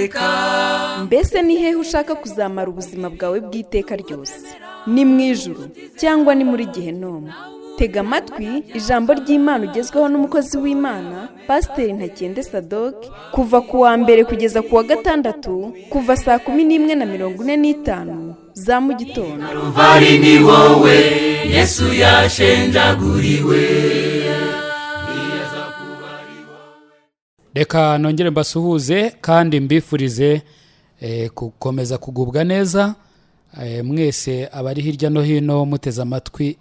iteka. Mbese ni hehe ushaka kuzamara ubuzima bwawe bw'iteka ryose? Ni mu ijuru cyangwa ni muri Gehinomu? Tega amatwi ijambo ry'Imana ugezweho n'umukozi w'Imana Pasiteri Pst Sadock kuva ku wa mbere kugeza ku wa gatandatu kuva saa 11:45 za mu gitondo. Calvary ni wowe Yesu yashenjaguriwe. Reka nongere mbasuhuze kandi mbifurize gukomeza kugubwa neza mwese abari hirya no hino muteze amatwi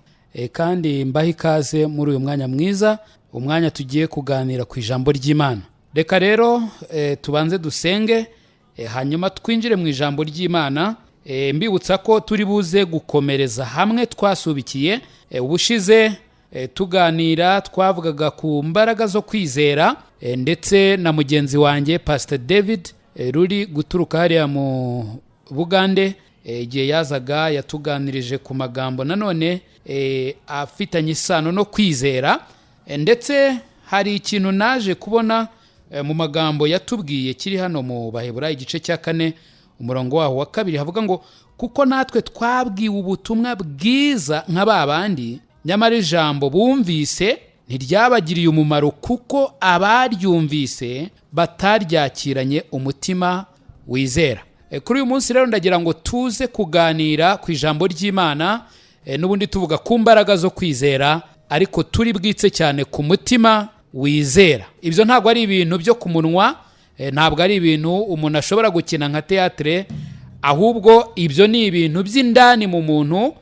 kandi mbaha ikaze muri uyu mwanya mwiza, umwanya tugiye kuganira ku ijambo ry'Imana. Reka rero tubanze dusenge hanyuma twinjire mu ijambo ry'Imana. Mbibutsa ko turi buze gukomereza hamwe twasubikiye ubushize tuganira twavugaga ku mbaraga zo kwizera, ndetse na mugenzi wanjye Pastor David ruri guturuka hariya mu Bugande igihe yazaga yatuganirije ku magambo nanone afitanye isano no kwizera, ndetse hari ikintu naje kubona mu magambo yatubwiye kiri hano mu Baheburayo igice cya 4 umurongo waho wa 2 havuga ngo kuko natwe twabwiwe ubutumwa bwiza nk'ababandi, nyamara ijambo bumvise ntiryabagiriye umumaro kuko abaryumvise bataryakiranye umutima wizera. Kuri uyu munsi rero ndagira ngo tuze kuganira ku ijambo ry'Imana, n'ubundi tuvuga ku mbaraga zo kwizera, ariko turi bwitse cyane ku mutima wizera. Ibyo ntabwo ari ibintu byo ku munwa, ntabwo ari ibintu umuntu ashobora gukina nka teatre, ahubwo ibyo ni ibintu by'indani mu muntu,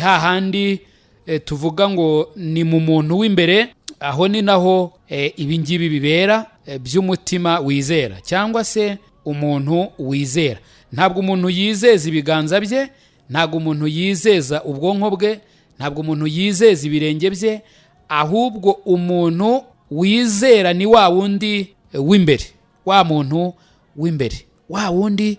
hahandi tuvuga ngo ni mu muntu w'imbere, aho ni naho ibingibi bibera by'umutima wizera cyangwa se umuntu wizera. Ntabwo umuntu yizeza ibiganza bye, ntabwo umuntu yizeza ubwonko bwe, ntabwo umuntu yizeza ibirenge bye, ahubwo umuntu wizera ni wa wundi w'imbere, wa muntu w'imbere, wa wundi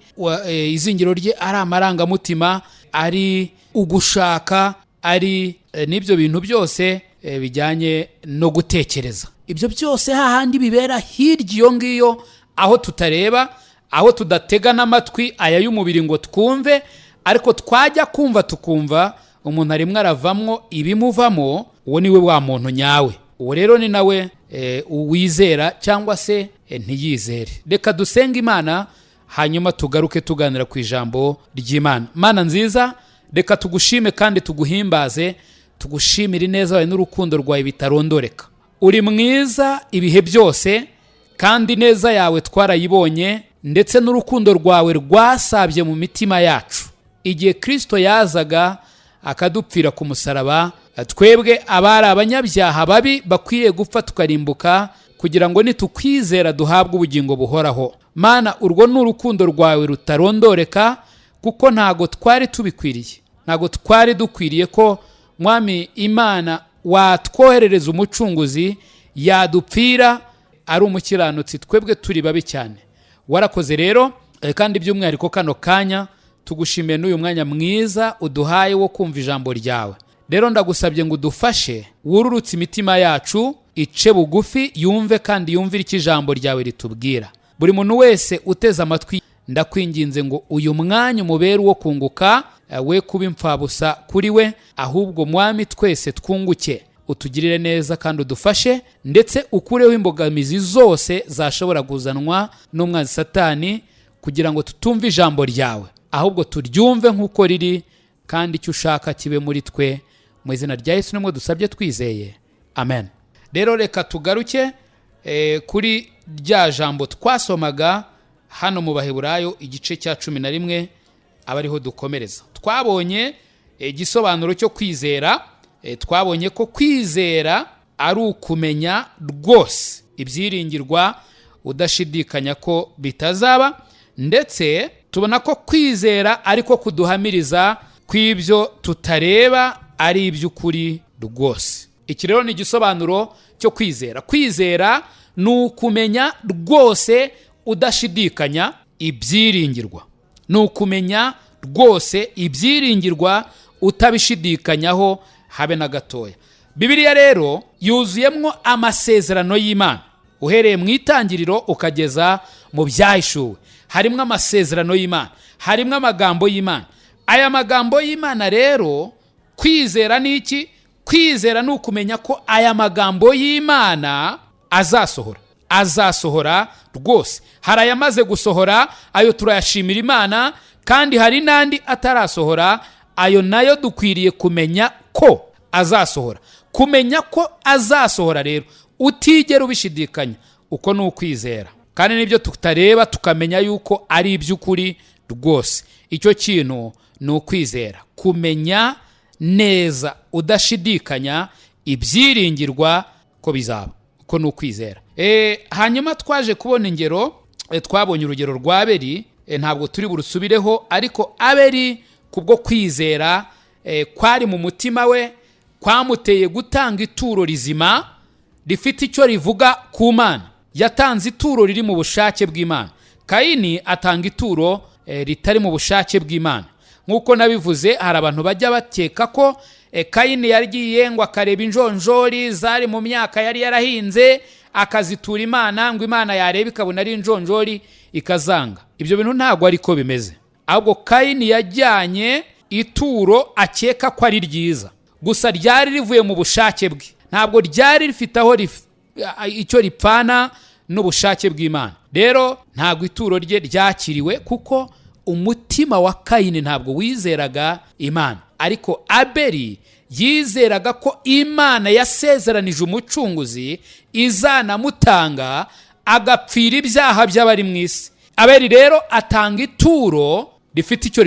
izingiro rye ari amarangamutima, ari ugushaka, ari n'ibyo bintu byose bijyanye no gutekereza. Ibyo byose hahandi bibera hirya iyo ngiyo, aho tutareba, aho tudatega n'amatwi aya y'umubiri ngo twumve, ariko twajya kumva tukumva umuntu arimwe aravamwo ibimuvamo. Uwo niwe wa muntu nyawe, uwo rero ni nawe uwizera cyangwa se ntiyizere. Reka dusenge Imana hanyuma tugaruke tuganira ku ijambo ry'Imana. Mana nziza, reka tugushime kandi tuguhimbaze, tugushimire neza wawe n'urukundo rwawe bitarondoreka. Uri mwiza ibihe byose kandi neza yawe twarayibonye, ndetse n'urukundo rwawe rwasabye mu mitima yacu igihe Kristo yazaga akadupfira ku musaraba, twebwe abari abanyabyaha babi bakwiriye gupfa tukarimbuka, kugira ngo nitukwizera duhabwe ubugingo buhoraho. Mana, urwo n'urukundo rwawe rutarondoreka, kuko ntago twari tubikwiriye, ntago twari dukwiriye ko mwami Imana watwoherereza umucunguzi yadupfira ari umukiranutsi, twebwe turi babi cyane. Warakoze rero, kandi by'umwihariko kano kanya tugushimiye n'uyu mwanya mwiza uduhaye wo kumva ijambo ryawe. Rero ndagusabye ngo udufashe wururutse imitima yacu, ice bugufi, yumve kandi yumvire icyo ijambo ryawe ritubwira. Buri muntu wese uteze amatwi ndakwinginze ngo uyu mwanya umubere wo kunguka, we kuba impfabusa kuri we, ahubwo mwami twese twunguke, utugirire neza kandi udufashe, ndetse ukureho imbogamizi zose zashobora kuzanwa n'umwanzi Satani, kugira ngo tutumve ijambo ryawe, ahubwo turyumve nk'uko riri, kandi icyo ushaka kibe muri twe. Mu izina rya Yesu nimwe dusabye twizeye, amen. Rero reka tugaruke kuri rya jambo twasomaga hano mu Baheburayo igice cya 11 abariho dukomereza. Twabonye igisobanuro cyo kwizera, twabonye ko kwizera ari ukumenya rwose ibyiringirwa, udashidikanya ko bitazaba, ndetse tubona ko kwizera ariko kuduhamiriza kw'ibyo tutareba ari iby'ukuri rwose. Iki rero ni igisobanuro cyo kwizera. Kwizera ni ukumenya rwose udashidikanya ibyiringirwa, ni ukumenya rwose ibyiringirwa utabishidikanyaho habe na gatoya. Bibiliya rero yuzuyemo amasezerano y'Imana. uhereye mu itangiriro ukageza mu byahishuwe. Harimo amasezerano y'Imana, harimo amagambo y'Imana. Aya magambo y'Imana rero, kwizera ni iki? Kwizera ni ukumenya ko aya magambo y'Imana azasohora rwose. Hari ayamaze gusohora, ayo turayashimira Imana, kandi hari n'andi atarasohora, ayo nayo dukwiriye kumenya ko azasohora. Kumenya ko azasohora rero utigera ubishidikanya, uko ni ukwizera. Kandi nibyo tutareba tukamenya yuko ari iby'ukuri rwose. Icyo kintu ni ukwizera, kumenya neza udashidikanya ibyiringirwa ko bizaba, uko ni ukwizera. Hanyuma twaje kubona ingero, twabonye urugero rwa Abeli, ntabwo turi burusubireho, ariko Abeli kubwo kwizera kwari mu mutima we, kwamuteye gutanga ituro rizima rifite icyo rivuga ku Mana. Yatanze ituro riri mu bushake bw'Imana. Kayini atanga ituro ritari mu bushake bw'Imana. Nk'uko nabivuze, hari abantu bajya bakeka ko Kayini yagiye ngo akareba injonjori zari mu myaka yari yarahinze, akazitura Imana, ngo Imana yareba ikabona ari injonjori ikazanga. Ibyo bintu ntabwo ariko bimeze. Ahubwo Kayini yajyanye ituro akeka ko ari ryiza, gusa ryari rivuye mu bushake bwe, ntabwo ryari rifite aho icyo ripfana n'ubushake bw'Imana. Rero ntabwo ituro rye ryakiriwe, kuko umutima wa Kayini ntabwo wizeraga Imana. Ariko Abeli yizeraga ko Imana yasezeranije umucunguzi izanamutanga agapfira ibyaha by'abari mu isi. Abeli rero atanga ituro rifite icyo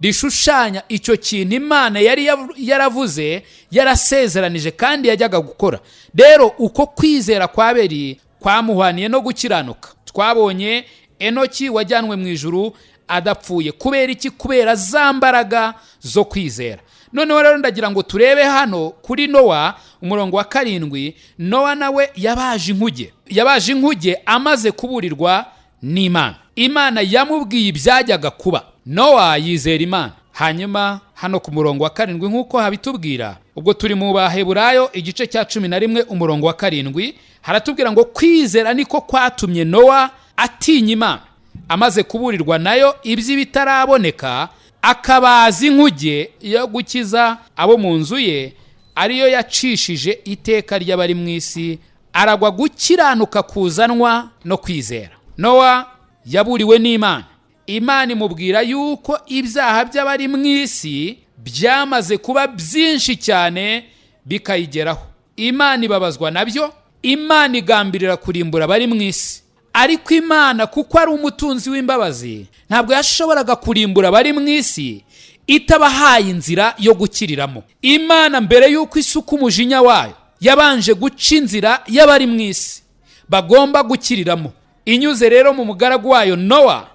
rishushanya icyo kintu Imana yari yaravuze, yarasezeranije kandi yajyaga gukora. Rero uko kwizera kwa Abeli kwamuhwaniye no gukiranuka. Twabonye Enoki wajyanwe mu ijuru adapfuye. Kubera iki? Kubera za mbaraga zo kwizera. Noneho rero ndagira ngo turebe hano kuri Nowa, umurongo wa 7. Nowa nawe yabaje inkuge amaze kuburirwa n'Imana. Imana yamubwiye ibyajyaga kuba. Nowa yizera Imana. Hanyuma hano ku murongo wa 7 nk'uko habitubwira, ubwo turi mu Baheburayo igice cya 11 umurongo wa 7, haratubwira ngo kwizera niko kwatumye Nowa atinya Imana, amaze kuburirwa nayo iby'ibitaraboneka, akabaza inkuge yo gukiza abo mu nzu ye, ariyo yacishije iteka ry'abari mu isi, aragwa gukiranuka kuzanwa no kwizera. Nowa yaburiwe n'Imana. Imana imubwira yuko ibyaha by'abari mu isi byamaze kuba byinshi cyane bikayigeraho. Imana ibabazwa nabyo, Imana igambirira kurimbura abari mu isi. Ariko Imana kuko ari umutunzi w'imbabazi, ntabwo yashoboraga kurimbura abari mu isi itabahaye inzira yo gukiriramo. Imana mbere yuko isuka umujinya wayo, yabanje guca inzira y'abari mu isi bagomba gukiriramo. Inyuze rero mu mugaragu wayo Nowa,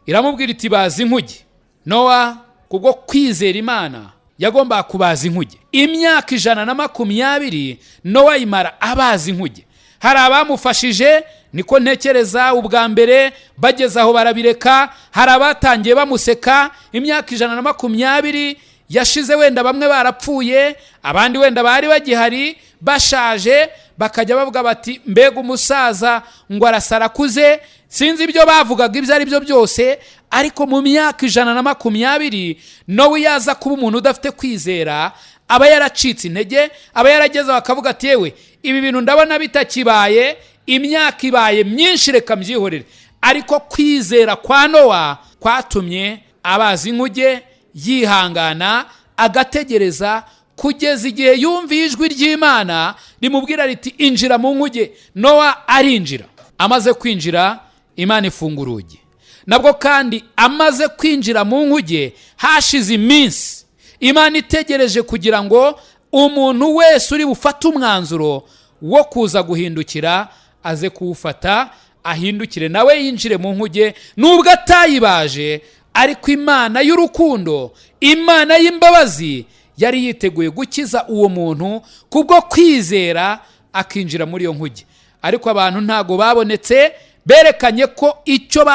iramubwira iti baza inkuge. Nowa kubwo kwizera Imana yagomba kubaza inkuge. Imyaka 120 Nowa imara abaza inkuge. Hari abamufashije, niko ntekereza ubwa mbere, bageze aho barabireka. Hari abatangiye bamuseka. Imyaka 120 yashize, wenda bamwe barapfuye, abandi wenda bari bagihari bashaje, bakajya bavuga bati mbega umusaza ngo arasarakuze. Sinzi ibyo bavugaga ibyo ari byo byose, ariko mu myaka 120 Nowa yaza kuba umuntu udafite kwizera, aba yaracitse intege, aba yarageze bakavuga ati yewe ibi bintu ndabona bitakibaye, imyaka ibaye myinshi, reka mbyihorere. Ariko kwizera kwa Nowa kwatumye abaza inkuge, yihangana agategereza kugeza igihe yumviye ijwi ry'Imana rimubwira riti injira mu nkuge. Nowa arinjira. Amaze kwinjira, Imana ifunga urugi. Nabwo kandi amaze kwinjira mu nkuge, hashize iminsi Imana itegereje kugira ngo umuntu wese uri bufate umwanzuro wo kuza guhindukira aze kuwufata, ahindukire nawe yinjire mu nkuge. Nubwo atayibaje, ariko Imana y'urukundo, Imana y'imbabazi yari yiteguye gukiza uwo muntu kubwo kwizera, akinjira muri iyo nkuge. Ariko abantu ntago babonetse, berekanye ko icyo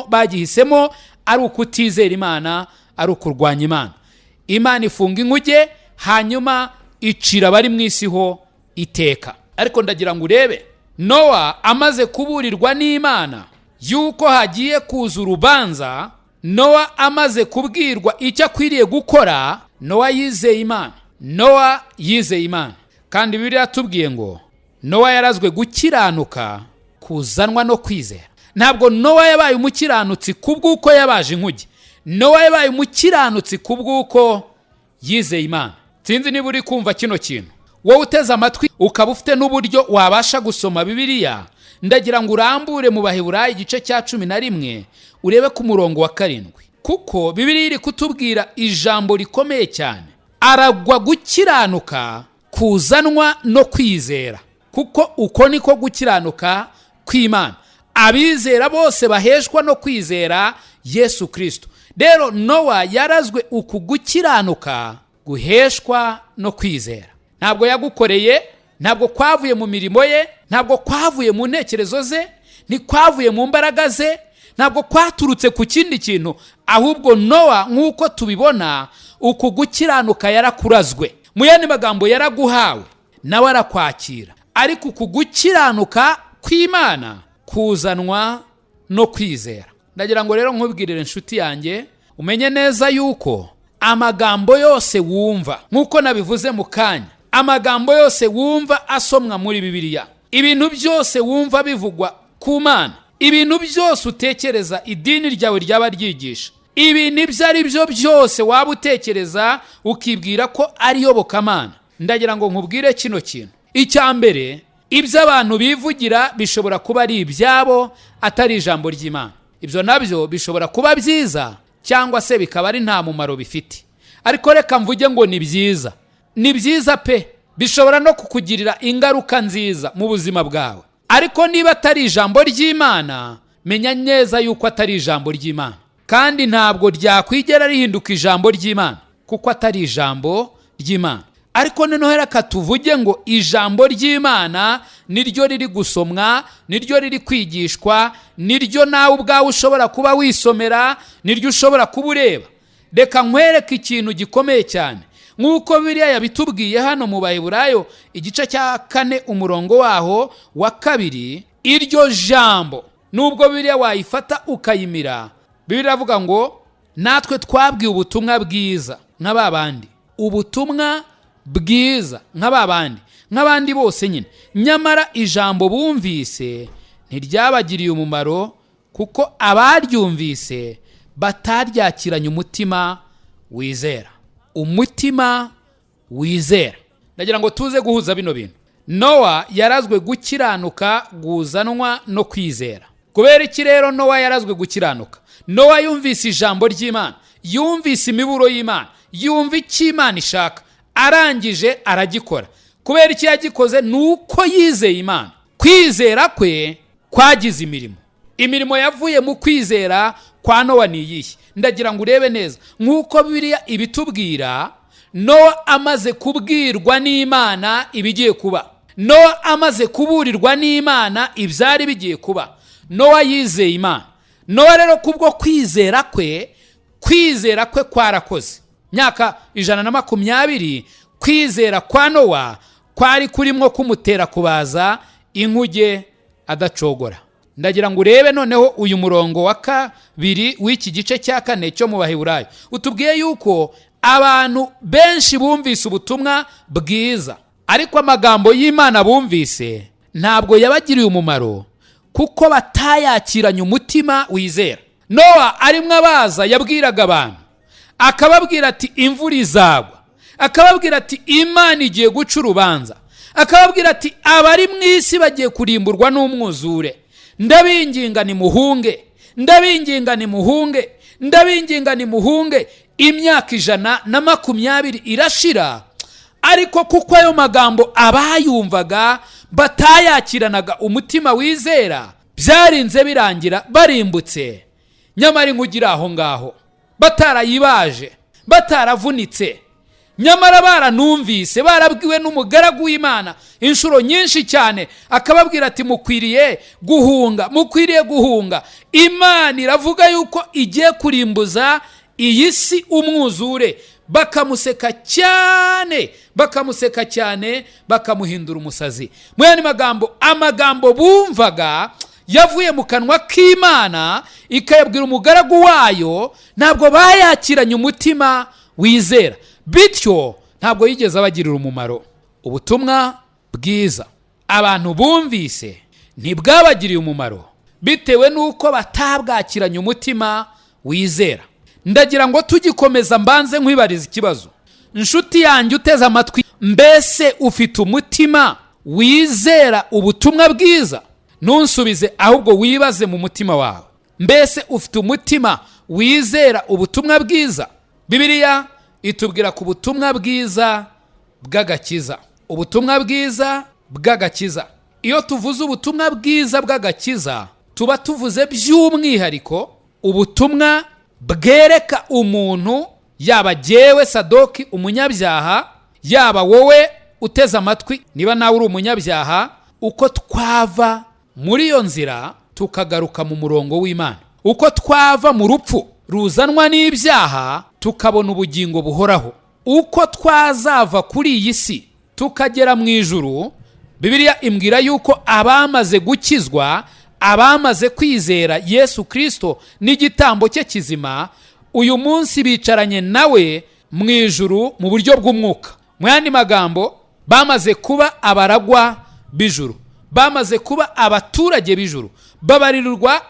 bagihisemo ari ukutizera Imana, ari ukurwanya Imana. Imana ifunga inkuge, hanyuma icira abari mu isi ho iteka. Ariko ndagira ngo urebe Nowa amaze kuburirwa n'Imana yuko hagiye kuza urubanza, Nowa amaze kubwirwa icyo akwiriye gukora, Nowa yizeye Imana. Nowa yizeye Imana, kandi Bibiliya yatubwiye ngo Nowa yarazwe gukiranuka kuzanwa no kwizera. Ntabwo Nowa yabaye umukiranutsi kubw'uko yabaje inkuge. Nowa yabaye umukiranutsi kubw'uko yizeye Imana. Sinzi niba uri kumva kino kintu. Wowe uteze amatwi ukaba ufite n'uburyo wabasha gusoma Bibiliya, ndagira ngo urambure mu Baheburayo igice cya 11 urebe ku murongo wa 7, kuko Bibiliya iri kutubwira ijambo rikomeye cyane. Aragwa gukiranuka kuzanwa no kwizera, kuko uko niko gukiranuka kw'Imana. Abizera bose baheshwa no kwizera Yesu Kristo. Rero Nowa yarazwe uku gukiranuka guheshwa no kwizera. Ntabwo yagukoreye, ntabwo kwavuye mu mirimo ye, ntabwo kwavuye mu ntekerezo ze, ntikwavuye mu mbaraga ze, ntabwo kwaturutse ku kindi kintu, ahubwo Nowa nk'uko tubibona uku gukiranuka yarakurazwe. Mu yandi magambo yaraguhawe, nawe arakwakira. Ariko uku gukiranuka kw'Imana kuzanwa no kwizera. Ndagira ngo rero nkubwirire inshuti yanjye, umenye neza yuko amagambo yose wumva, nk'uko nabivuze mu kanya, amagambo yose wumva asomwa muri Bibiliya, ibintu byose wumva bivugwa ku Mana, ibintu byose utekereza idini ryawe ryaba ryigisha, ibintu ibyo ari byo byose waba utekereza ukibwira ko ari iyobokamana, ndagira ngo nkubwire kino kintu. Icya mbere, ibyo abantu bivugira bishobora kuba ari ibyabo, atari ijambo ry'Imana. Ibyo nabyo bishobora kuba byiza cyangwa se bikaba ari nta mumaro bifite. Ariko reka mvuge ngo ni byiza. Ni byiza pe, bishobora no kukugirira ingaruka nziza mu buzima bwawe. Ariko niba atari ijambo ry'Imana, menya neza yuko atari ijambo ry'Imana, kandi ntabwo ryakwigera rihinduka ijambo ry'Imana, kuko atari ijambo ry'Imana. Ariko noneho reka tuvuge ngo ijambo ry'Imana niryo riri gusomwa, niryo riri kwigishwa, niryo nawe ubwawe ushobora kuba wisomera, niryo ushobora kuba ureba. Reka nkwereke ikintu gikomeye cyane, nk'uko Bibiliya yabitubwiye hano mu Baheburayo igice cya 4 umurongo waho wa 2. Iryo jambo nubwo Bibiliya wayifata ukayimira, Bibiliya avuga ngo natwe twabwiye ubutumwa bwiza nk'ababandi, ubutumwa bwiza nk'abandi bose nyine. Nyamara ijambo bumvise ntiryabagiriye umumaro, kuko abaryumvise bataryakiranye umutima wizera. Umutima wizera. Ndagira ngo tuze guhuza bino bintu. Nowa yarazwe gukiranuka guzanwa no kwizera. Kubera iki rero Nowa yarazwe gukiranuka? Nowa yumvise ijambo ry'Imana, yumvise imiburo y'Imana, yumva icyo Imana ishaka, arangije aragikora. Kubera iki yagikoze? Nuko yizeye Imana. Kwizera kwe kwagize imirimo. Imirimo yavuye mu kwizera kwa Nowa ni iyihe? Ndagira ngo urebe neza. Nk'uko Bibiliya ibitubwira, Nowa amaze kubwirwa n'Imana ibigiye kuba, Nowa amaze kuburirwa n'Imana ibyari bigiye kuba, Nowa yizeye Imana. Nowa rero kubwo kwizera kwe kwarakoze. Myaka 120, kwizera kwa Nowa kwari kurimo kumutera kubaza inkuge adacogora. Ndagira ngo urebe noneho uyu murongo wa 2 w'iki gice cya 4 cyo mu Baheburayo. Utubwiye yuko abantu benshi bumvise ubutumwa bwiza, ariko amagambo y'Imana bumvise ntabwo yabagiriye umumaro, kuko batayakiranye umutima wizera. Nowa arimwe abaza yabwiraga abantu, akababwira ati imvura izagwa, akababwira ati Imana igiye guca urubanza, akababwira ati abari mu isi bagiye kurimburwa n'umwuzure, ndabinginga nimuhunge, ndabinginga nimuhunge, ndabinginga nimuhunge. Imyaka 120 irashira, ariko kuko ayo magambo abayumvaga batayakiranaga umutima wizera, byarinze birangira barimbutse. Nyamara inkugira aho ngaho, batarayibaje, bataravunitse, nyamara baranumvise, barabwiwe n'umugaragu w'Imana inshuro nyinshi cyane, akababwira ati mukwiriye guhunga, mukwiriye guhunga. Imana iravuga yuko igiye kurimbuza iyi si umwuzure. bakamuseka cyane bakamuhindura umusazi. Mu yandi magambo, amagambo bumvaga yavuye mu kanwa k'Imana ikayabwira umugaragu wayo, ntabwo bayakiranye umutima wizera, bityo ntabwo yigeze abagirira umumaro. Ubutumwa bwiza abantu bumvise ntibwabagiriye umumaro bitewe n'uko batabwakiranye umutima wizera. Ndagira ngo tugikomeza mbanze nkwibariza ikibazo, inshuti yanjye uteze amatwi, mbese ufite umutima wizera ubutumwa bwiza? Nunsubize, ahubwo wibaze mu mutima wawe, mbese ufite umutima wizera ubutumwa bwiza? Bibiliya itubwira ku butumwa bwiza bw'agakiza. Ubutumwa bwiza bw'agakiza, iyo tuvuze ubutumwa bwiza bw'agakiza, tuba tuvuze by'umwihariko ubutumwa bwereka umuntu, yaba jyewe Sadoki umunyabyaha, yaba wowe uteze amatwi niba nawe uri umunyabyaha, uko twava muri iyo nzira tukagaruka mu murongo w'Imana, uko twava mu rupfu ruzanwa n'ibyaha tukabona ubugingo buhoraho, uko twazava kuri iyi si tukagera mu ijuru. Bibiliya imbwira yuko abamaze gukizwa, abamaze kwizera Yesu Kristo n'igitambo cye kizima, uyu munsi bicaranye nawe mu ijuru mu buryo bw'umwuka. Mu yandi magambo, bamaze kuba abaragwa b'ijuru, bamaze kuba abaturage b'ijuru,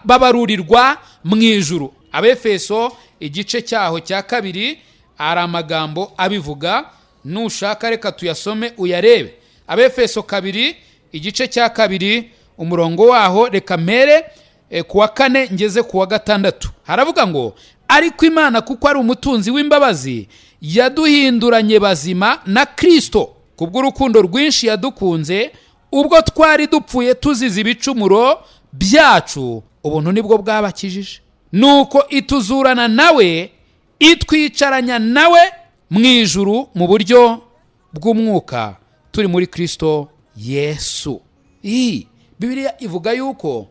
babarurirwa mu ijuru. Abefeso igice cyaho cya 2 ari amagambo abivuga, nushaka reka tuyasome uyarebe. Abefeso 2 igice cya 2 umurongo waho reka mpere kuwa 4 ngeze kuwa 6. Haravuga ngo, ariko Imana kuko ari umutunzi w'imbabazi yaduhinduranye bazima na Kristo kubw'urukundo rwinshi yadukunze, ubwo twari dupfuye tuzize ibicumuro byacu, ubuntu nibwo bwabakijije. Nuko ituzurana nawe, itwicaranya nawe mu ijuru mu buryo bw'umwuka, turi muri Kristo Yesu. Bibiliya ivuga yuko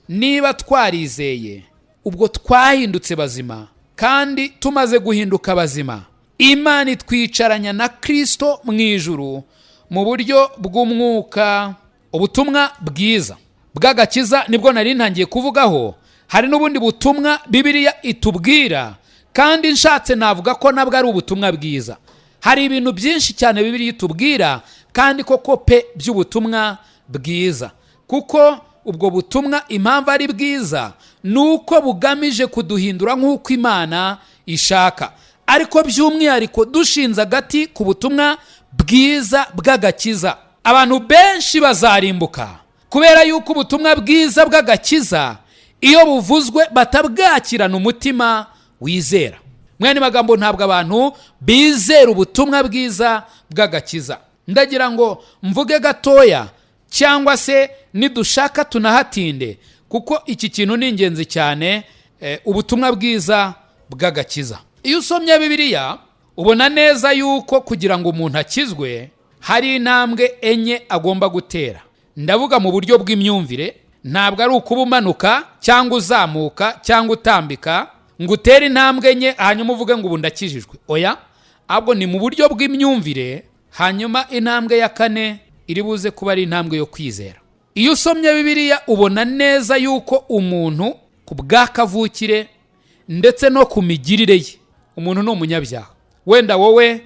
niba twarizeye, ubwo twahindutse bazima, kandi tumaze guhinduka bazima, Imana itwicaranya na Kristo mu ijuru mu buryo bw'umwuka. Ubutumwa bwiza bw'agakiza nibwo nari ntangiye kuvugaho. Hari n'ubundi butumwa Bibiliya itubwira, kandi nshatse navuga ko nabwo ari ubutumwa bwiza. Hari ibintu byinshi cyane Bibiliya itubwira, kandi koko pe by'ubutumwa bwiza, kuko ubwo butumwa impamvu ari bwiza nuko bugamije kuduhindura nk'uko Imana ishaka. Ariko by'umwihariko dushinze agati ku butumwa bwiza bw'agakiza, abantu benshi bazarimbuka kubera yuko ubutumwa bwiza bw'agakiza iyo buvuzwe batabwakirana umutima wizera. Mwene magambo, ntabwo abantu bizera ubutumwa bwiza bw'agakiza. Ndagira ngo mvuge gatoya, cyangwa se nidushaka tunahatinde, kuko iki kintu ni ingenzi cyane, ubutumwa bwiza bw'agakiza. Iyo usomye Bibiliya ubona neza yuko kugira ngo umuntu akizwe hari intambwe enye agomba gutera. Ndavuga mu buryo bw'imyumvire, ntabwo ari ukuba umanuka cyangwa uzamuka cyangwa utambika ngo utere intambwe enye hanyuma uvuge ngo ubu ndakijijwe. Oya, ahubwo ni mu buryo bw'imyumvire, hanyuma intambwe ya 4 iri buze kuba ari intambwe yo kwizera. Iyo usomye Bibiliya ubona neza yuko umuntu ku bw'akavukire ndetse no ku migirire ye, umuntu ni umunyabyaha. Wenda wowe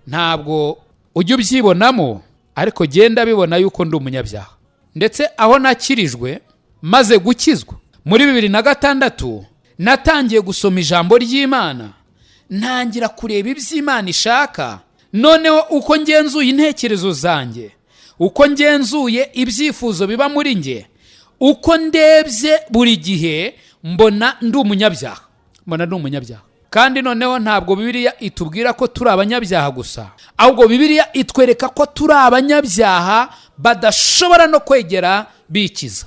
ntabwo ujya ubyibonamo, ariko genda bibona yuko ndi umunyabyaha. Ndetse aho nakirijwe maze gukizwa muri 2006, natangiye gusoma ijambo ry'Imana, ntangira kureba iby'Imana ishaka. Noneho uko ngenzuye intekerezo zanjye, uko ngenzuye ibyifuzo biba muri nge, uko ndebye buri gihe mbona ndi umunyabyaha, Kandi noneho ntabwo Bibiliya itubwira ko turi abanyabyaha gusa, ahubwo Bibiliya itwereka ko turi abanyabyaha badashobora no kwegera bikiza.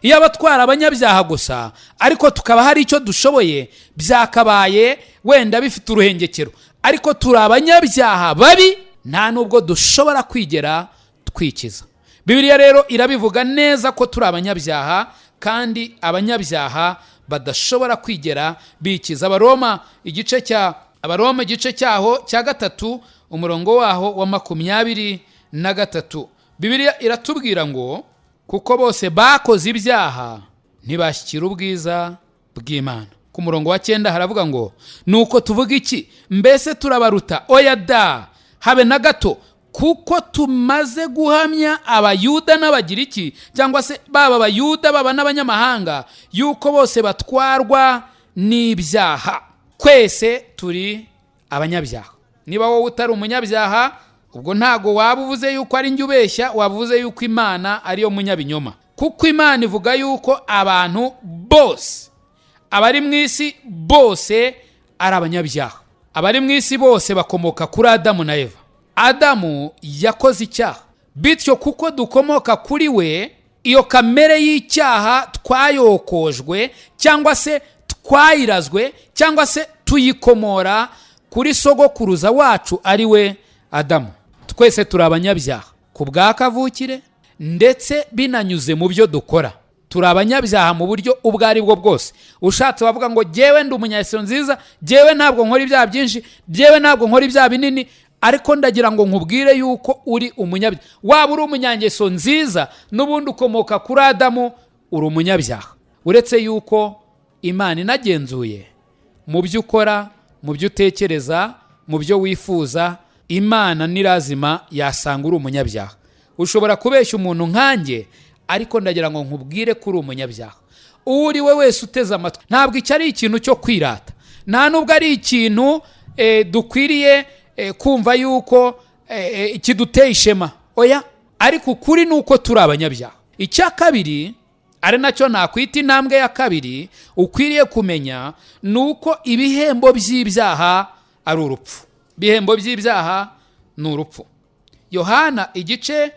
Iyo abatwara abanyabyaha gusa ariko tukaba hari icyo dushoboye, byakabaye wenda bifite uruhengekero, ariko turi abanyabyaha babi, nta nubwo dushobora kwigera twikiza. Bibiliya rero irabivuga neza ko turi abanyabyaha, kandi abanyabyaha badashobora kwigera bikiza. Abaroma igice cya Abaroma igice cyaho cya 3 umurongo waho wa 23. Bibiliya iratubwira ngo kuko bose bakoze ibyaha ntibashyikira ubwiza bw'Imana. Ku murongo wa 9 haravuga ngo nuko tuvuga iki? Mbese turabaruta? Oya da, habe na gato, kuko tumaze guhamya abayuda n'abagiriki, cyangwa se baba abayuda baba n'abanyamahanga, yuko bose batwarwa n'ibyaha. Kwese turi abanyabyaha. Niba wowe utari umunyabyaha, ubwo ntago waba uvuze yuko ari njye ubeshya, wavuze yuko Imana ariyo munyabinyoma. Kuko Imana ivuga yuko abantu bose, abari mu isi bose ari abanyabyaha. Abari mu isi bose bakomoka kuri Adamu na Eva. Adamu yakoze icyaha, bityo kuko dukomoka kuri we, iyo kamere y'icyaha twayokojwe cyangwa se twayirazwe cyangwa se tuyikomora kuri sogokuruza wacu ari we Adamu. Twese turi abanyabyaha ku bwa kavukire ndetse binanyuze mu byo dukora. Turi abanyabyaha mu buryo ubwo ari bwo bwose. Ushatse wavuga ngo jyewe ndi umunyageso nziza, jyewe ntabwo nkora ibyaha byinshi, jyewe ntabwo nkora ibyaha binini, ariko ndagira ngo nkubwire yuko uri umunyabyaha. Waba uri umunyageso nziza n'ubundi ukomoka kuri Adamu, uri umunyabyaha. Uretse yuko Imana inagenzuye mu byo ukora, mu byo utekereza, mu byo wifuza, Imana nirazima yasanga uri umunyabyaha. Ushobora kubeshya umuntu nkanjye, ariko ndagira ngo nkubwire ko uri umunyabyaha. Uri we wese uteze amatwi, ntabwo icyo ari ikintu cyo kwirata, nta nubwo ari ikintu dukwiriye kumva yuko kiduteye ishema. Oya, ariko ukuri ni uko turi abanyabyaha. Icya kabiri, ari nacyo nakwita intambwe ya kabiri, ukwiriye kumenya ni uko ibihembo by'ibyaha ari urupfu. Ibihembo by'ibyaha ni urupfu. Yohana igice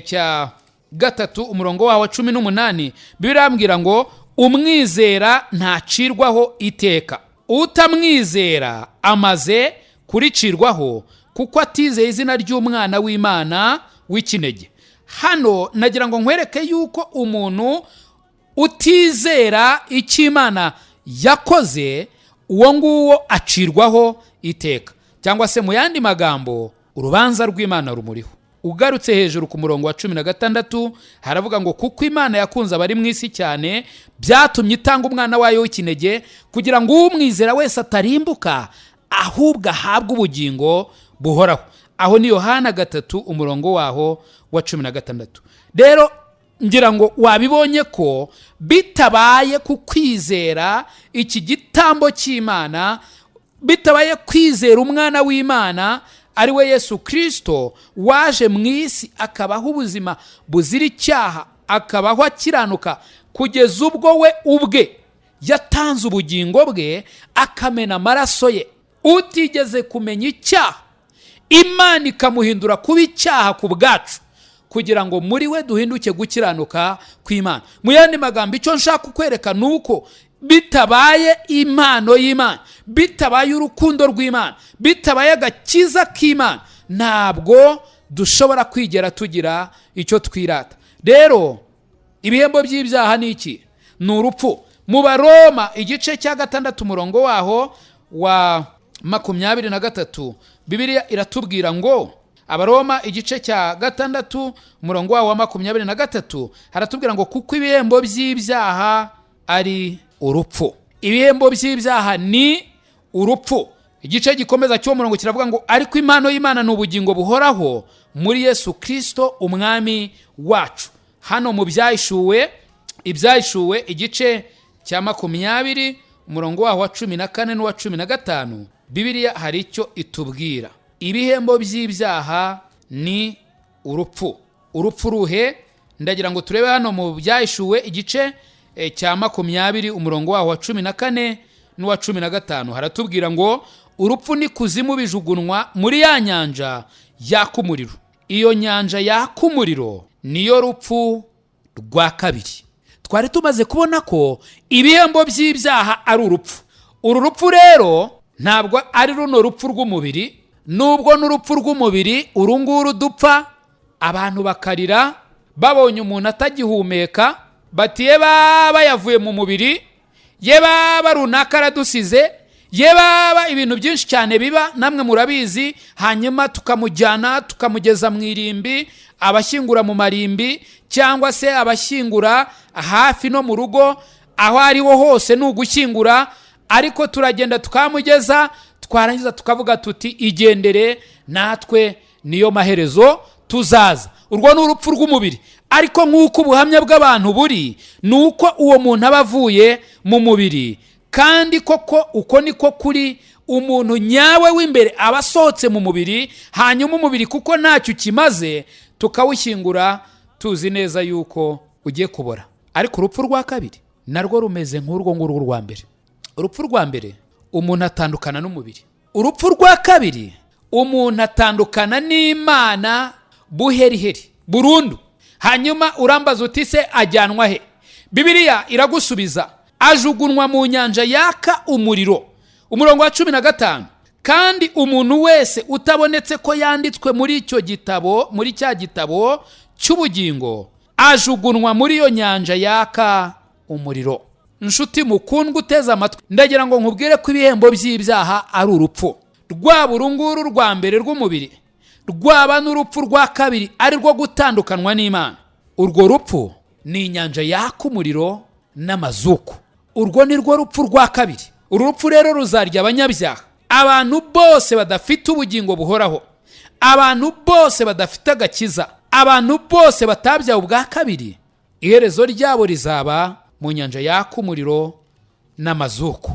cya 3 umurongo wa 18 birambwira ngo umwizera ntacirwaho iteka, utamwizera amaze kuricirwaho kuko atizeye izina ry'umwana w'Imana w'ikinege. Hano nagira ngo nkwereke yuko umuntu utizera icyo Imana yakoze, uwo nguwo acirwaho iteka, cyangwa se mu yandi magambo urubanza rw'Imana rumuriho. Ugarutse hejuru ku murongo wa 16 haravuga ngo kuko Imana yakunze abari mu isi cyane, byatumye itanga umwana wayo w'ikinege, kugira ngo umwizera wese atarimbuka, ahubwo ahabwe ubugingo buhoraho. Aho ni Yohana 3 umurongo waho wa 16. Rero ngira ngo wabibonye ko bitabaye ku kwizera iki gitambo cy'Imana, bitabaye kwizera umwana w'Imana ari we Yesu Kristo, waje mu isi akabaho ubuzima buzira icyaha, akabaho akiranuka kugeza ubwo we ubwe yatanze ubugingo bwe akamena amaraso ye. Utigeze kumenya icyaha, Imana ikamuhindura kuba icyaha ku bwacu, kugira ngo muri we duhinduke gukiranuka kw'Imana. Mu yandi magambo, icyo nshaka kukwereka ni uko bitabaye impano y'Imana, bitabaye urukundo rw'Imana, bitabaye agakiza k'Imana, ntabwo dushobora kwigera tugira icyo twirata. Rero ibihembo by'ibyaha ni iki? Ni urupfu. Mu Baroma igice cya 6 umurongo waho wa 23 Bibiliya iratubwira ngo, Abaroma igice cya 6 umurongo waho wa 23 haratubwira ngo kuko ibihembo by'ibyaha ari urupfu. Ibihembo by'ibyaha ni urupfu. Igice gikomeza cyo murongo kiravuga ngo ariko impano y'Imana n'ubugingo buhoraho muri Yesu Kristo umwami wacu. Hano mu Ibyahishuwe igice cya 20 umurongo waho wa 14 n'uwa 15 Bibiliya hari icyo itubwira. Ibihembo by'ibyaha ni urupfu. Urupfu ruhe? Ndagira ngo turebe hano mu Ibyahishuwe igice cya 20 umurongo waho wa 14 n'uwa 15 haratubwira ngo urupfu ni kuzimu bijugunwa muri ya nyanja yaka umuriro. Iyo nyanja yaka umuriro niyo rupfu rwa kabiri. Twari tumaze kubona ko ibihembo by'ibyaha ari urupfu. Uru rupfu rero ntabwo ari runo rupfu rw'umubiri, nubwo n'urupfu rw'umubiri urunguru dupfa, abantu bakarira babonye umuntu atagihumeka, bati ye baba yavuye mu mubiri, ye baba runaka aradusize, ye baba ibintu byinshi cyane biba, namwe murabizi, hanyuma tukamujyana tukamugeza mu irimbi, abashyingura mu marimbi cyangwa se abashyingura hafi no mu rugo, aho ariho hose ni ugushyingura, ariko turagenda tukamugeza, twarangiza tukavuga tuti igendere, natwe niyo maherezo tuzaza. Urwo ni urupfu rw'umubiri. Ariko nk'uko ubuhamya bw'abantu buri, ni uko uwo muntu aba avuye mu mubiri, kandi koko uko niko kuri. Umuntu nyawe w'imbere aba asohotse mu mubiri, hanyuma umubiri kuko ntacyo kimaze tukawushyingura tuzi neza yuko ugiye kubora. Ariko urupfu rwa kabiri narwo rumeze nk'urwo ngurwo rwa mbere. Urupfu rwa mbere umuntu atandukana n'umubiri. Urupfu rwa kabiri umuntu atandukana n'Imana buheriheri burundu. Hanyuma urambaza uti se ajyanwa he? Bibiliya iragusubiza, ajugunwa mu nyanja yaka umuriro. Umurongo wa 15, kandi umuntu wese utabonetse ko yanditswe muri icyo gitabo, muri cya gitabo cy'ubugingo, ajugunwa muri iyo nyanja yaka umuriro. Nshuti mukundwa uteze amatwi, ndagira ngo nkubwire ko ibihembo by'ibyaha ari urupfu. Rwaba urunguru rwa mbere rw'umubiri, rwaba n'urupfu rwa kabiri ari rwo gutandukanwa n'Imana. Urwo rupfu ni inyanja yaka umuriro n'amazuku. Urwo ni rwo rupfu rwa kabiri. Uru rupfu rero ruzarya abanyabyaha, abantu bose badafite ubugingo buhoraho, abantu bose badafite agakiza, abantu bose batabyawe ubwa kabiri. Iherezo ryabo rizaba mu nyanja yaka umuriro n'amazuku.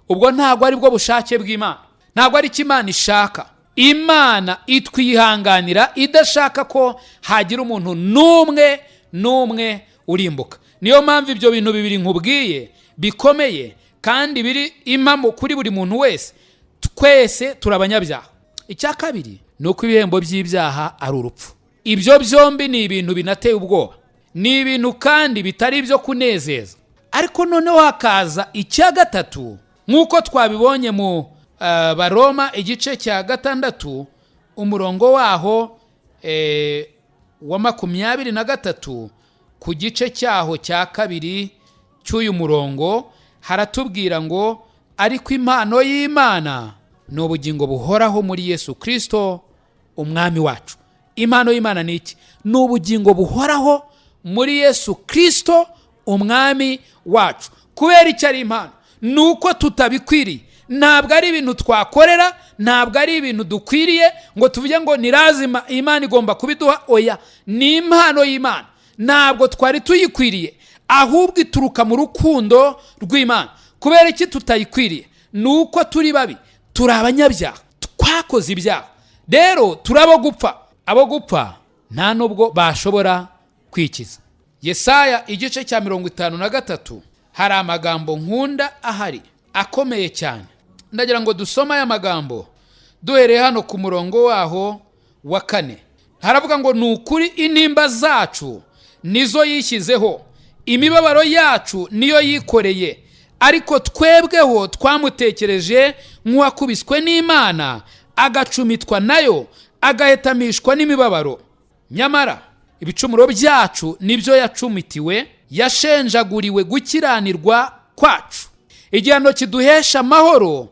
Ubwo ntabwo ari bwo bushake bw'Imana, ntabwo ari icyo Imana ishaka. Imana itwihanganira idashaka ko hagira umuntu n'umwe urimbuka. Niyo mpamvu ibyo bintu bibiri nkubwiye bikomeye kandi biri impamo kuri buri muntu wese. Twese turabanyabyaha. Icya kabiri ni uko ibihembo by'ibyaha ari urupfu. Ibyo byombi ni ibintu binateye ubwoba, ni ibintu kandi bitari ibyo kunezeza. Ariko noneho hakaza icya gatatu, nk'uko twabibonye mu Baroma igice cya 6 umurongo waho wa 23 ku gice cyaho cya 2 cy'uyu murongo haratubwira ngo ariko impano y'Imana ni ubugingo buhoraho muri Yesu Kristo umwami wacu. Impano y'Imana ni iki? Ni ubugingo buhoraho muri Yesu Kristo umwami wacu. Kubera icyo ari impano, nuko tutabikwiriye. Ntabwo ari ibintu twakorera, ntabwo ari ibintu dukwiriye ngo tuvuge ngo ni lazima Imana igomba kubiduha. Oya, ni impano y'Imana. Ntabwo twari tuyikwiriye, ahubwo ituruka mu rukundo rw'Imana. Kubera iki tutayikwiriye? Nuko turi babi, turi abanyabyaha, twakoze ibyaha, rero turabo gupfa. Abo gupfa nta nubwo bashobora kwikiza. Yesaya igice cya 53 hari amagambo nkunda ahari akomeye cyane. Ndagira ngo dusoma aya magambo duhereye hano ku murongo waho wa 4. Haravuga ngo ni ukuri intimba zacu nizo yishyizeho, imibabaro yacu niyo yikoreye, ariko twebweho twamutekereje nk'uwakubiswe n'Imana, agacumitwa nayo, agahetamishwa n'imibabaro. Nyamara ibicumuro byacu nibyo yacumitiwe, yashenjaguriwe gukiranirwa kwacu. Igihano kiduhesha amahoro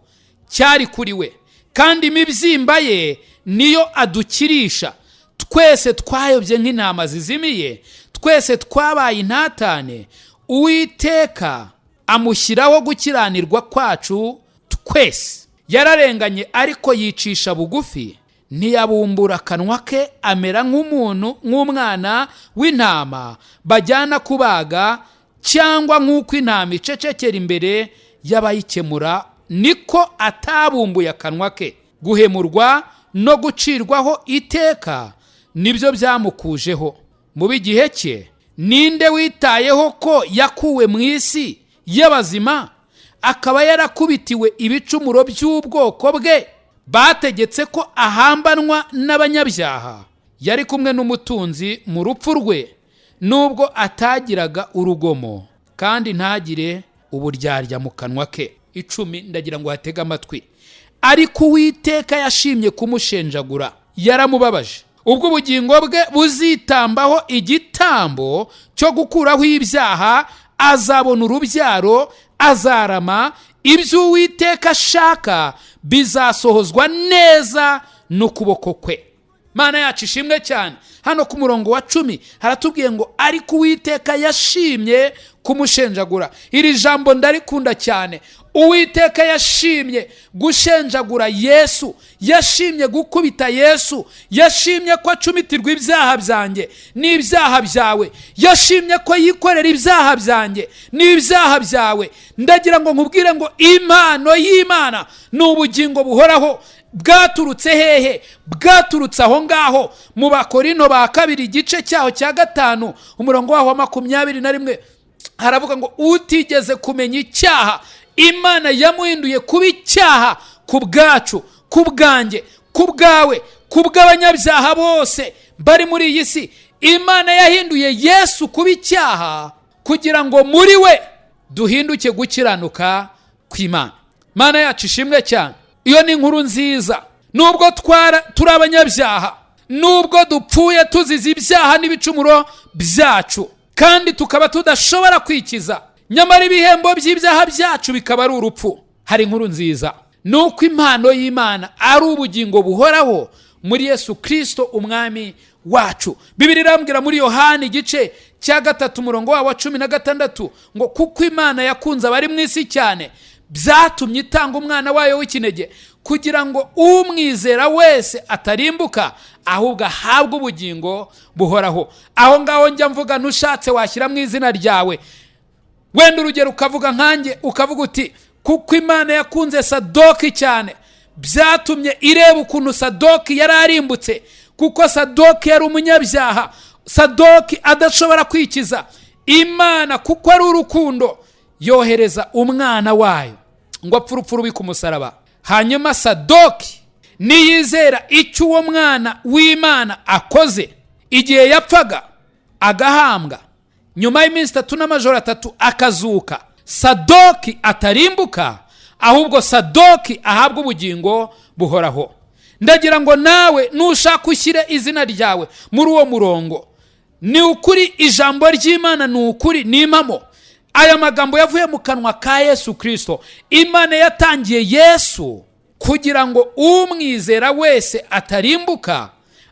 cyari kuri we, kandi imibyimba ye niyo adukirisha. Twese twayobye nk'intama zizimiye, twese twabaye intatane. Uwiteka amushyiraho gukiranirwa kwacu twese. Yararenganye ariko yicisha bugufi, ntiyabumbura akanwa ke, amera nk'umuntu, nk'umwana w'intama bajyana kubaga, cyangwa nk'uko intama icecekera imbere y'abayikemura, niko atabumbuye akanwa ke. Guhemurwa no gucirwaho iteka nibyo byamukujeho. Mu b'igihe cye ninde witayeho ko yakuwe mu isi y'abazima, akaba yarakubitiwe ibicumuro by'ubwoko bwe? Bategetse ko ahambanwa n'abanyabyaha. Yari kumwe n'umutunzi mu rupfu rwe, nubwo atagiraga urugomo kandi ntagire uburyarya mu kanwa ke. 10 ndagira ngo hatege amatwi. Ariko Uwiteka yashimye kumushenjagura, yaramubabaje. Ubwo ubugingo bwe buzitambaho igitambo cyo gukuraho ibyaha, azabona urubyaro, azarama, ibyo Uwiteka ashaka bizasohozwa neza n'ukuboko kwe. Mana yacu ishimwe cyane. Hano ku murongo wa 10 haratubwiye ngo ariko Uwiteka yashimye kumushenjagura. Iri jambo ndarikunda cyane. Uwiteka yashimye gushenjagura Yesu, yashimye gukubita Yesu, yashimye ko acumitirwa ibyaha byanjye n'ibyaha byawe, yashimye ko yikorera ibyaha byanjye n'ibyaha byawe. Ndagira ngo nkubwire ngo impano y'Imana ni ubugingo buhoraho. Bwaturutse hehe? Bwaturutse aho ngaho mu Bakorinto ba kabiri igice cyaho cya 5 umurongo waho wa 21 haravuga ngo utigeze kumenya icyaha Imana yamuhinduye kuba icyaha ku bwacu, ku bwanjye, ku bwawe, ku bw'abanyabyaha bose bari muri iyi si. Imana yahinduye Yesu kuba icyaha kugira ngo muri we duhinduke gukiranuka kw'Imana. Mana yacu ishimwe cyane. Iyo ni inkuru nziza. Nubwo turi abanyabyaha, nubwo dupfuye tuzize ibyaha n'ibicumuro byacu, kandi tukaba tudashobora kwikiza, nyamara ibihembo by'ibyaha byacu bikaba ari urupfu, hari inkuru nziza. Nuko impano y'Imana ari ubugingo buhoraho muri Yesu Kristo umwami wacu. Bibiliya irambwira muri Yohana igice cya 3 umurongo wa 16 ngo kuko Imana yakunze abari mu isi cyane byatumye itanga umwana wayo w'ikinege kugira ngo umwizera wese atarimbuka ahubwo ahabwe ubugingo buhoraho. Aho ngaho njya mvuga nushatse washyira mu izina ryawe. Wenda urugero ukavuga nkanjye ukavuga uti kuko Imana yakunze Sadock cyane byatumye ireba ukuntu Sadock yari arimbutse, kuko Sadock yari umunyabyaha, Sadock adashobora kwikiza. Imana kuko ari urukundo yohereza umwana wayo ngo apfe urupfu rubi ku musaraba. Hanyuma Sadock niyizera icyo uwo mwana w'Imana akoze igihe yapfaga agahambwa, nyuma y'iminsi 3 n'amajoro 3 akazuka, Sadock atarimbuka ahubwo Sadock ahabwa ubugingo buhoraho. Ndagira ngo nawe nushaka ushyire izina ryawe muri uwo murongo. Ni ukuri ijambo ry'Imana ni ukuri ni impamo. Aya magambo yavuye mu kanwa ka Yesu Kristo. Imana yatangiye Yesu kugira ngo umwizera wese atarimbuka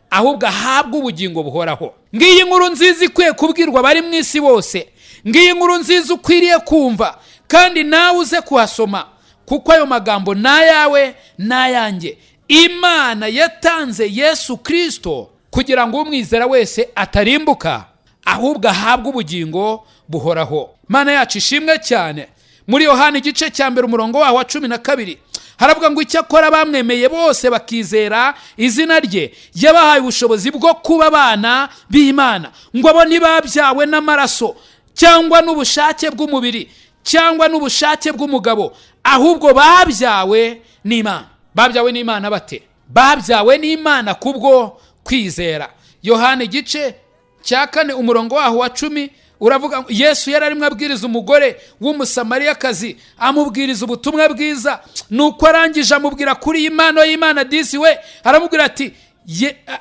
ahubwo ahabwe ubugingo buhoraho. Ngiyi nkuru nziza ikwiye kubwirwa bari mu isi bose. Ngiyi nkuru nziza ukwiriye kumva kandi nawe uze kuhasoma, kuko ayo magambo nayawe nayanjye. Imana yatanze Yesu Kristo kugira ngo umwizera wese atarimbuka ahubwo ahabwe ubugingo buhoraho. Mana yacu ishimwe cyane. Muri Yohana igice cya 1 umurongo wa 12 haravuga ngo icyakora bamwemeye bose bakizera izina rye yabahaye ubushobozi bwo kuba abana b'Imana, ngo abo ntibabyawe n'amaraso cyangwa n'ubushake bw'umubiri cyangwa n'ubushake bw'umugabo, ahubwo babyawe n'Imana. Babyawe n'Imana bate? Babyawe n'Imana kubwo kwizera. Yohana igice cya 4 umurongo waho wa 10 uravuga Yesu yararimo abwiriza umugore w'umusamariyakazi, amubwiriza ubutumwa bwiza. Nuko arangije amubwira kuri impano y'Imana disi we,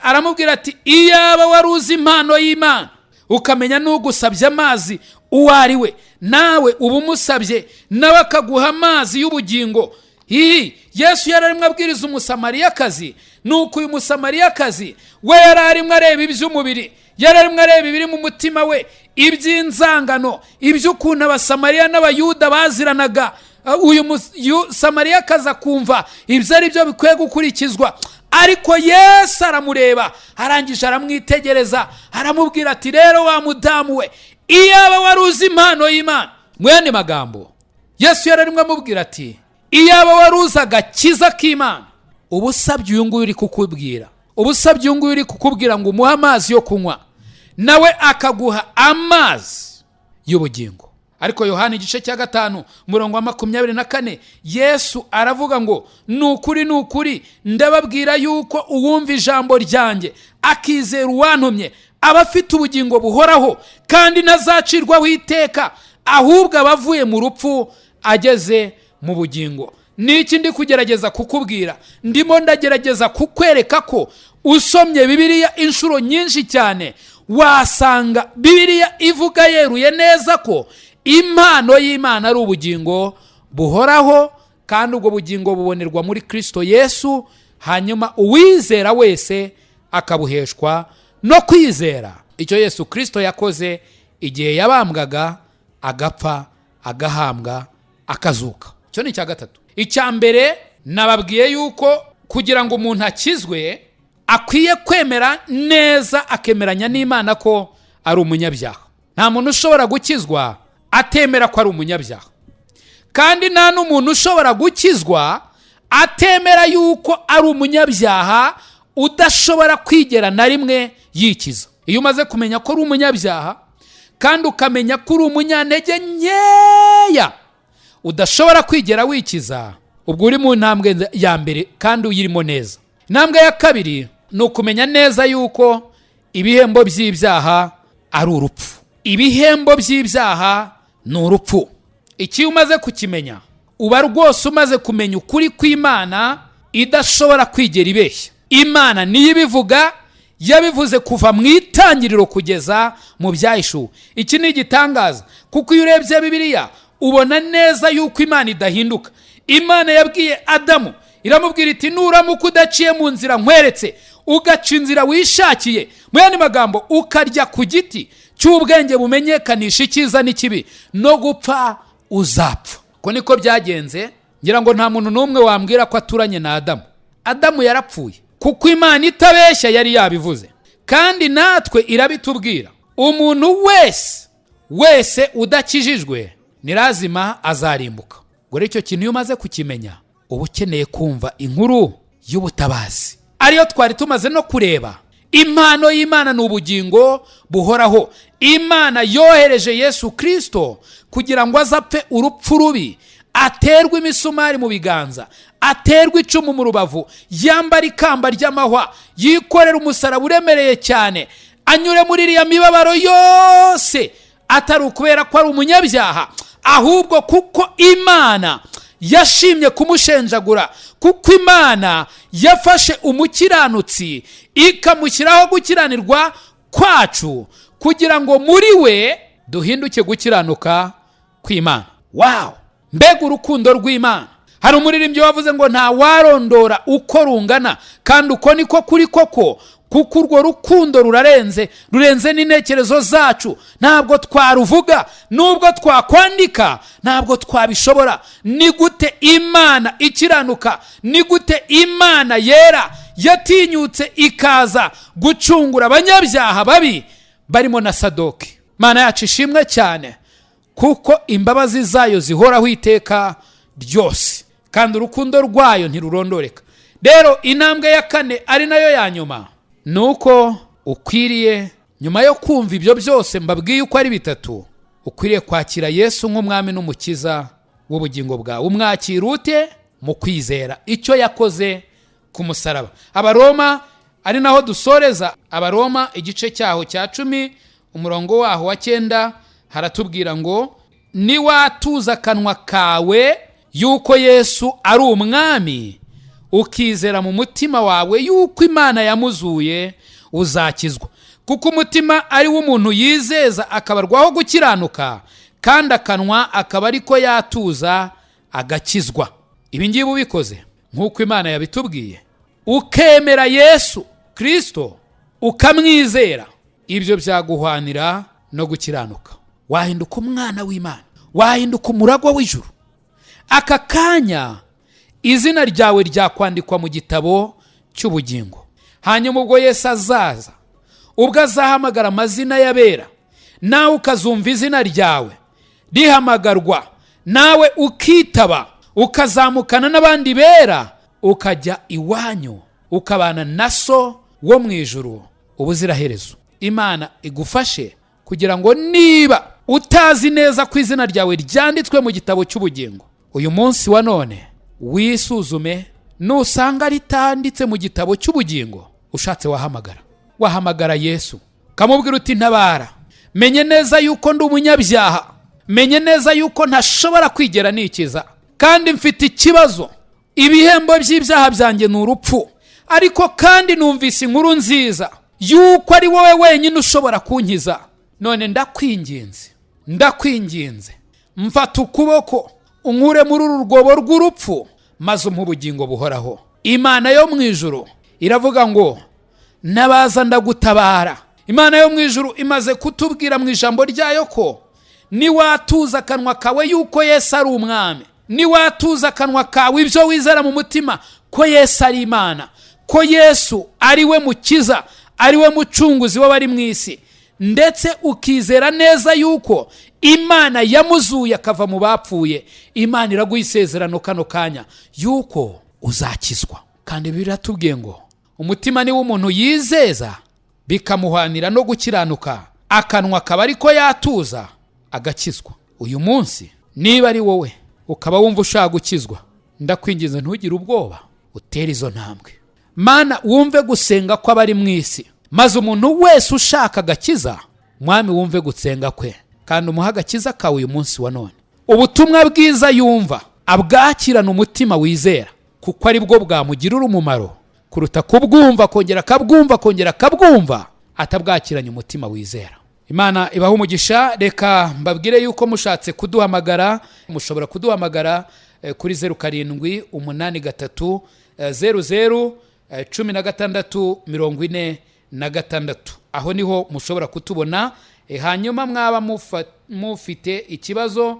aramubwira ati iyaba wari uzi impano y'Imana ukamenya n'ugusabye amazi uwo ari we, nawe uba umusabye nawe akaguha amazi y'ubugingo. Yesu yararimo abwiriza umusamariyakazi. Nuko uyu musamariyakazi we yararimo areba iby'umubiri, yararimo areba ibiri mu mutima we, iby'inzangano, iby'ukuntu abasamariya n'abayuda baziranaga. Uyu samariyakazi akumva ibyo ari byo bikwiye gukurikizwa. Ariko Yesu aramureba, arangije aramwitegereza, aramubwira ati rero wa mudamu we, iyaba wari uzi impano y'Imana. Mwene magambo Yesu yararimo amubwira ati iyaba wari uzi agakiza k'Imana, ubusabye uyu nguyu uri kukubwira, ubusabye uyu nguyu uri kukubwira ngo umuhe amazi yo kunywa, nawe akaguha amazi y'ubugingo. Ariko Yohana igice cya 5 umurongo wa 24 Yesu aravuga ngo nukuri ndababwira yuko uwumva ijambo ryanjye akizera uwantumye aba afite ubugingo buhoraho kandi ntazacirwaho iteka, ahubwo abavuye mu rupfu ageze mu bugingo. Niki ndi kugerageza kukubwira? Ndimo ndagerageza kukwereka ko usomye Bibiliya inshuro nyinshi cyane wasanga Bibiliya ivuga yeruye neza ko impano y'Imana ari ubugingo buhoraho, kandi ubwo bugingo bubonerwa muri Kristo Yesu, hanyuma uwizera wese akabuheshwa no kwizera icyo Yesu Kristo yakoze igihe yabambwaga, agapfa, agahambwa, akazuka. Icyo ni icya gatatu. Icya mbere nababwiye yuko kugira ngo umuntu akizwe akwiye kwemera neza, akemeranya n'Imana ko ari umunyabyaha. Nta muntu ushobora gukizwa atemera ko ari umunyabyaha, kandi nta n'umuntu ushobora gukizwa atemera yuko ari umunyabyaha udashobora kwigera na rimwe yikiza. Iyo umaze kumenya ko uri umunyabyaha kandi ukamenya ko uri umunyantege nkeya udashobora kwigera wikiza, ubwo uri mu ntambwe ya mbere kandi uyirimo neza. Intambwe ya kabiri ni ukumenya neza yuko ibihembo by'ibyaha ari urupfu. Ibihembo by'ibyaha ni urupfu. Iki umaze kukimenya, uba rwose umaze kumenya ukuri kw'Imana idashobora kwigera ibeshya. Imana niyo ibivuga, yabivuze kuva mu itangiriro kugeza mu byahishuwe. Iki ni igitangaza, kuko iyo urebye Bibiliya ubona neza yuko Imana idahinduka. Imana yabwiye Adamu, iramubwira iti nuramuka udaciye mu nzira nkweretse, ugaca inzira wishakiye, mu yandi magambo ukarya ku giti cy'ubwenge bumenyekanisha icyiza n'ikibi, no gupfa uzapfa. Ko niko byagenze. Ngira ngo nta muntu n'umwe wambwira ko aturanye na Adamu. Adamu yarapfuye kuko Imana itabeshya yari yabivuze, kandi natwe irabitubwira. Umuntu wese udakijijwe ni lazima azarimbuka. Gore icyo kintu iyo umaze kukimenya, uba ukeneye kumva inkuru y'ubutabazi ariyo twari tumaze no kureba. Impano y'Imana ni ubugingo buhoraho. Imana yohereje Yesu Kristo kugira ngo azapfe urupfu rubi, aterwe imisumari mu biganza, aterwe icumu mu rubavu, yambara ikamba ry'amahwa, yikorera umusaraba uremereye cyane, anyure muri iriya mibabaro yose, atari ukubera ko ari umunyabyaha, ahubwo kuko Imana yashimye kumushenjagura, kuko Imana yafashe umukiranutsi ikamushyiraho gukiranirwa kwacu, kugira ngo muri we duhinduke gukiranuka kw'Imana. Wow! Mbega urukundo rw'Imana! Hari umuririmbyi wavuze ngo nta warondora uko rungana, kandi uko niko kuri koko, kuko urwo rukundo rurenze n'intekerezo zacu. Ntabwo twaruvuga, nubwo twakwandika ntabwo twabishobora. Ni gute Imana ikiranuka, ni gute Imana yera yatinyutse ikaza gucungura abanyabyaha babi barimo na Sadoki. Mana yacu ishimwe cyane, kuko imbabazi zayo zihoraho iteka ryose, kandi urukundo rwayo ntirurondoreka. Rero intambwe ya kane ari nayo ya nyuma, nuko ukwiriye, nyuma yo kumva ibyo byose mbabwiye uko ari bitatu, ukwiriye kwakira Yesu nk'umwami n'umukiza w'ubugingo bwawe. Umwakira ute? Mu kwizera icyo yakoze ku musaraba. Abaroma, ari naho dusoreza, Abaroma igice cyaho cya 10 umurongo waho wa 9 haratubwira ngo niwatuza akanwa kawe yuko Yesu ari umwami, ukizera mu mutima wawe yuko Imana yamuzuye, uzakizwa. Kuko umutima ari wo umuntu yizeza akabarwaho gukiranuka, kandi akanwa akaba ariko yatuza agakizwa. Ibi ngibi ubikoze nk'uko Imana yabitubwiye, ukemera Yesu Kristo ukamwizera, ibyo byaguhwanira no gukiranuka. Wahinduka umwana w'Imana, wahinduka umuragwa w'ijuru. Aka kanya izina ryawe ryakwandikwa mu gitabo cy'ubugingo. Hanyuma ubwo Yesu azaza, ubwo azahamagara amazina y'abera, nawe ukazumva izina ryawe rihamagarwa, nawe ukitaba, ukazamukana n'abandi bera, ukajya iwanyu, ukabana na So wo mu ijuru ubuziraherezo. Imana igufashe kugira ngo niba utazi neza ko izina ryawe ryanditswe mu gitabo cy'ubugingo, uyu munsi wa none wisuzume, nusanga ritanditse mu gitabo cy'ubugingo, ushatse wahamagara Yesu, kamubwira uti ntabara, menye neza yuko ndi umunyabyaha, menye neza yuko ntashobora kwigera nikiza, kandi mfite ikibazo, ibihembo by'ibyaha byanjye ni urupfu, ariko kandi numvise inkuru nziza yuko ari wowe wenyine ushobora kunkiza. None ndakwinginze, mfata ukuboko unkure muri uru rwobo rw'urupfu maze umpe ubugingo buhoraho. Imana yo mu ijuru iravuga ngo nabaza ndagutabara. Imana yo mu ijuru imaze kutubwira mu ijambo ryayo ko niwatuza akanwa kawe yuko Yesu ari umwami, niwatuza akanwa kawe ibyo wizera mu mutima ko Yesu ari Imana, ko Yesu ari we mukiza, ari we mucunguzi w'abari mu isi, ndetse ukizera neza yuko Imana yamuzuye akava mu bapfuye, Imana iraguha isezerano kano kanya yuko uzakizwa. Kandi biratubwiye ngo umutima ni w'umuntu yizeza bikamuhanira no gukiranuka, akanwa akaba ariko yatuza agakizwa. Uyu munsi niba ari wowe ukaba wumva ushaka gukizwa, ndakwinginze ntugire ubwoba, utere izo ntambwe. Mana wumve gusenga kw'abari mu isi, maze umuntu wese ushaka agakiza, mwami wumve gusenga kwe kandi umuha agakiza kawe uyu munsi wa none. Ubutumwa bwiza yumva abwakirana umutima wizera, kuko ari bwo bwamugirira umumaro kuruta kubwumva kongera kabwumva atabwakiranye umutima wizera. Imana ibaha umugisha. Reka mbabwire yuko mushatse kuduhamagara, mushobora kuduhamagara kuri 07001646. aho niho mushobora kutubona. Hanyuma mwaba mufite ikibazo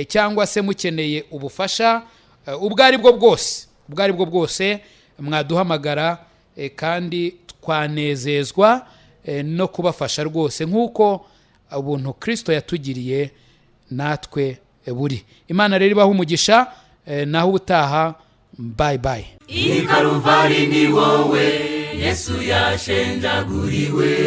cyangwa se mukeneye ubufasha ubwo ari bwo bwose mwaduhamagara, kandi twanezezwa no kubafasha rwose nk'uko ubuntu Kristo yatugiriye natwe buri. Imana rero ibaha umugisha, naho ubutaha. Bye bye. I Calvary ni wowe Yesu yashenjaguriwe.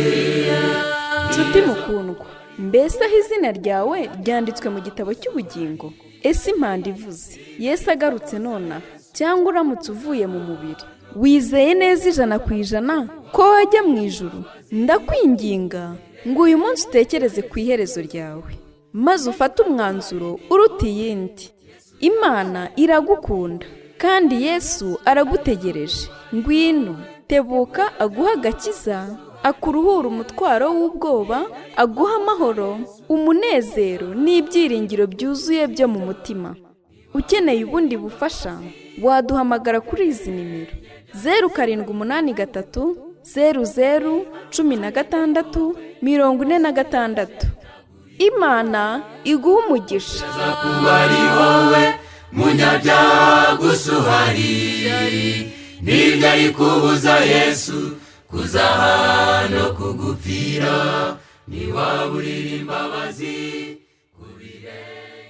Nshuti mukundwa, mbese aho izina ryawe ryanditswe mu gitabo cy'ubugingo? Ese impanda ivuze Yesu agarutse nona, cyangwa uramutse uvuye mu mubiri, wizeye neza 100% ko wajya mu ijuru? Ndakwinginga ngo uyu munsi utekereze ku iherezo ryawe, maze ufate umwanzuro uruta iyindi. Imana iragukunda kandi Yesu aragutegereje. Ngwino, tebuka aguha agakiza, akuruhura umutwaro w'ubwoba, aguha amahoro, umunezero n'ibyiringiro byuzuye byo mu mutima. Ukeneye ubundi bufasha, waduhamagara kuri izi nimero: 0783001646. Imana iguha umugisha. Zakubari wowe munyabyaha gusuhari, n'ibyari kubuza Yesu kuza hano kugupfira, niwaburira imbabazi kubirenge.